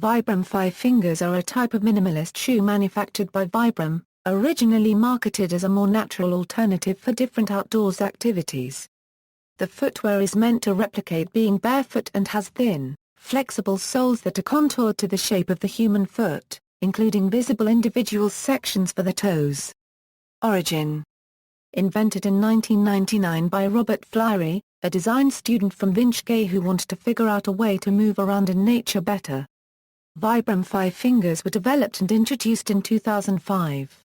Vibram FiveFingers are a type of minimalist shoe manufactured by Vibram, originally marketed as a more natural alternative for different outdoors activities. The footwear is meant to replicate being barefoot and has thin, flexible soles that are contoured to the shape of the human foot, including visible individual sections for the toes. Origin: invented in 1999 by Robert Fleury, a design student from Vinchgay who wanted to figure out a way to move around in nature better. Vibram FiveFingers were developed and introduced in 2005.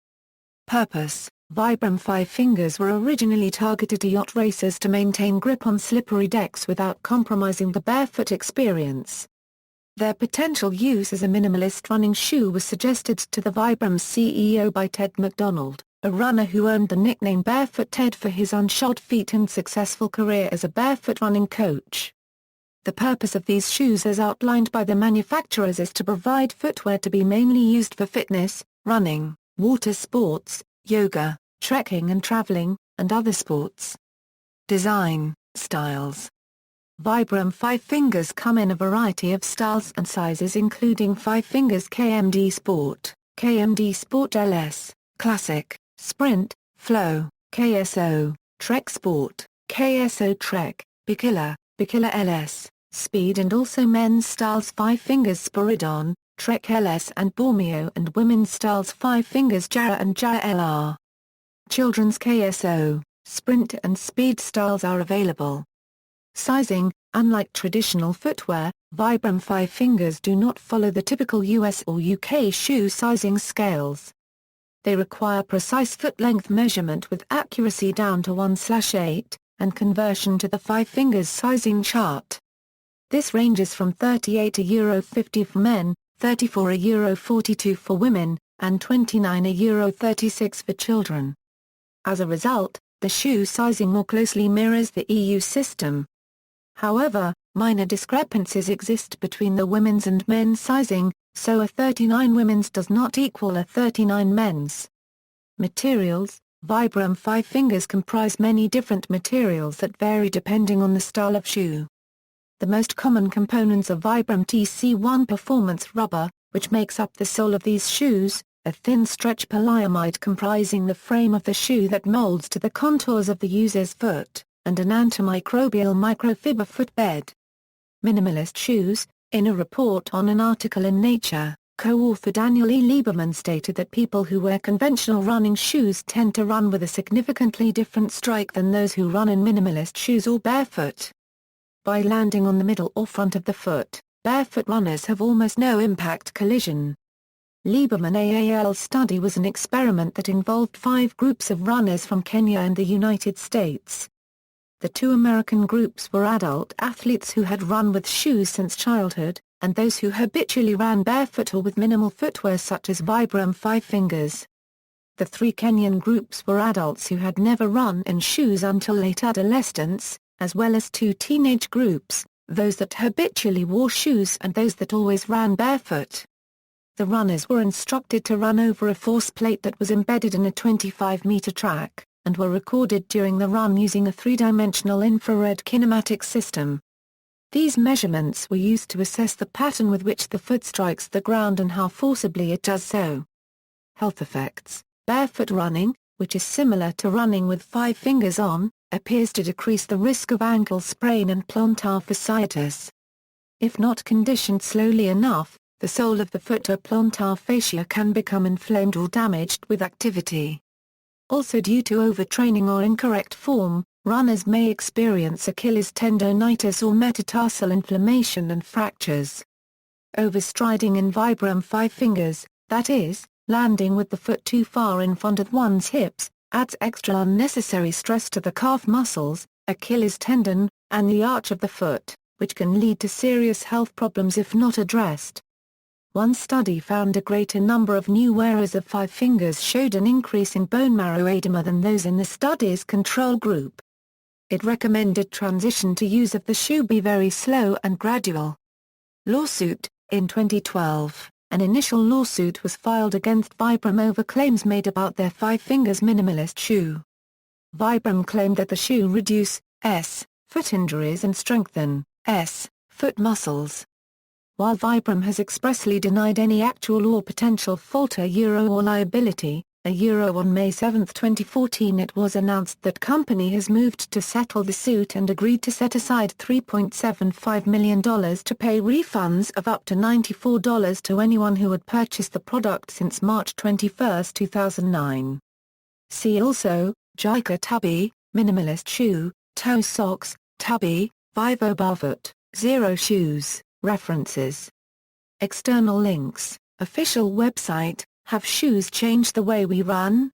Purpose: Vibram FiveFingers were originally targeted at yacht racers to maintain grip on slippery decks without compromising the barefoot experience. Their potential use as a minimalist running shoe was suggested to the Vibram's CEO by Ted McDonald, a runner who earned the nickname Barefoot Ted for his unshod feet and successful career as a barefoot running coach. The purpose of these shoes as outlined by the manufacturers is to provide footwear to be mainly used for fitness, running, water sports, yoga, trekking and traveling, and other sports. Design, styles. Vibram FiveFingers come in a variety of styles and sizes including FiveFingers KMD Sport, KMD Sport LS, Classic, Sprint, Flow, KSO, Trek Sport, KSO Trek, Bikilla, Bikilla LS, Speed and also men's styles FiveFingers Spiridon, Trek LS and Bormio and women's styles FiveFingers Jarrah and Jarrah LR. Children's KSO, Sprint and Speed styles are available. Sizing: unlike traditional footwear, Vibram FiveFingers do not follow the typical US or UK shoe sizing scales. They require precise foot length measurement with accuracy down to 1/8, and conversion to the FiveFingers sizing chart. This ranges from €38 to €50 for men, €34 to €42 for women, and €29 to €36 for children. As a result, the shoe sizing more closely mirrors the EU system. However, minor discrepancies exist between the women's and men's sizing, so a 39 women's does not equal a 39 men's. Materials: Vibram FiveFingers comprise many different materials that vary depending on the style of shoe. The most common components are Vibram TC1 performance rubber, which makes up the sole of these shoes, a thin stretch polyamide comprising the frame of the shoe that molds to the contours of the user's foot, and an antimicrobial microfiber footbed. Minimalist shoes. In a report on an article in Nature, co-author Daniel E. Lieberman stated that people who wear conventional running shoes tend to run with a significantly different strike than those who run in minimalist shoes or barefoot. By landing on the middle or front of the foot, barefoot runners have almost no impact collision. Lieberman AAL's study was an experiment that involved 5 groups of runners from Kenya and the United States. The 2 American groups were adult athletes who had run with shoes since childhood, and those who habitually ran barefoot or with minimal footwear such as Vibram FiveFingers. The 3 Kenyan groups were adults who had never run in shoes until late adolescence, as well as 2 teenage groups, those that habitually wore shoes and those that always ran barefoot. The runners were instructed to run over a force plate that was embedded in a 25-meter track, and were recorded during the run using a 3-dimensional infrared kinematic system. These measurements were used to assess the pattern with which the foot strikes the ground and how forcibly it does so. Health effects: barefoot running, which is similar to running with 5 fingers on, appears to decrease the risk of ankle sprain and plantar fasciitis. If not conditioned slowly enough, the sole of the foot or plantar fascia can become inflamed or damaged with activity. Also, due to overtraining or incorrect form, runners may experience Achilles tendonitis or metatarsal inflammation and fractures. Overstriding in Vibram FiveFingers, that is, landing with the foot too far in front of one's hips, adds extra unnecessary stress to the calf muscles, Achilles tendon, and the arch of the foot, which can lead to serious health problems if not addressed. One study found a greater number of new wearers of FiveFingers showed an increase in bone marrow edema than those in the study's control group. It recommended transition to use of the shoe be very slow and gradual. Lawsuit: in 2012, an initial lawsuit was filed against Vibram over claims made about their FiveFingers minimalist shoe. Vibram claimed that the shoe reduce foot injuries and strengthen foot muscles. While Vibram has expressly denied any actual or potential fault or liability, on May 7, 2014 it was announced that company has moved to settle the suit and agreed to set aside $3.75 million to pay refunds of up to $94 to anyone who had purchased the product since March 21, 2009. See also, Jika Tabby, Minimalist Shoe, Toe Socks, Tabby, Vivo Barefoot, Zero Shoes, References. External links, official website, Have shoes changed the way we run?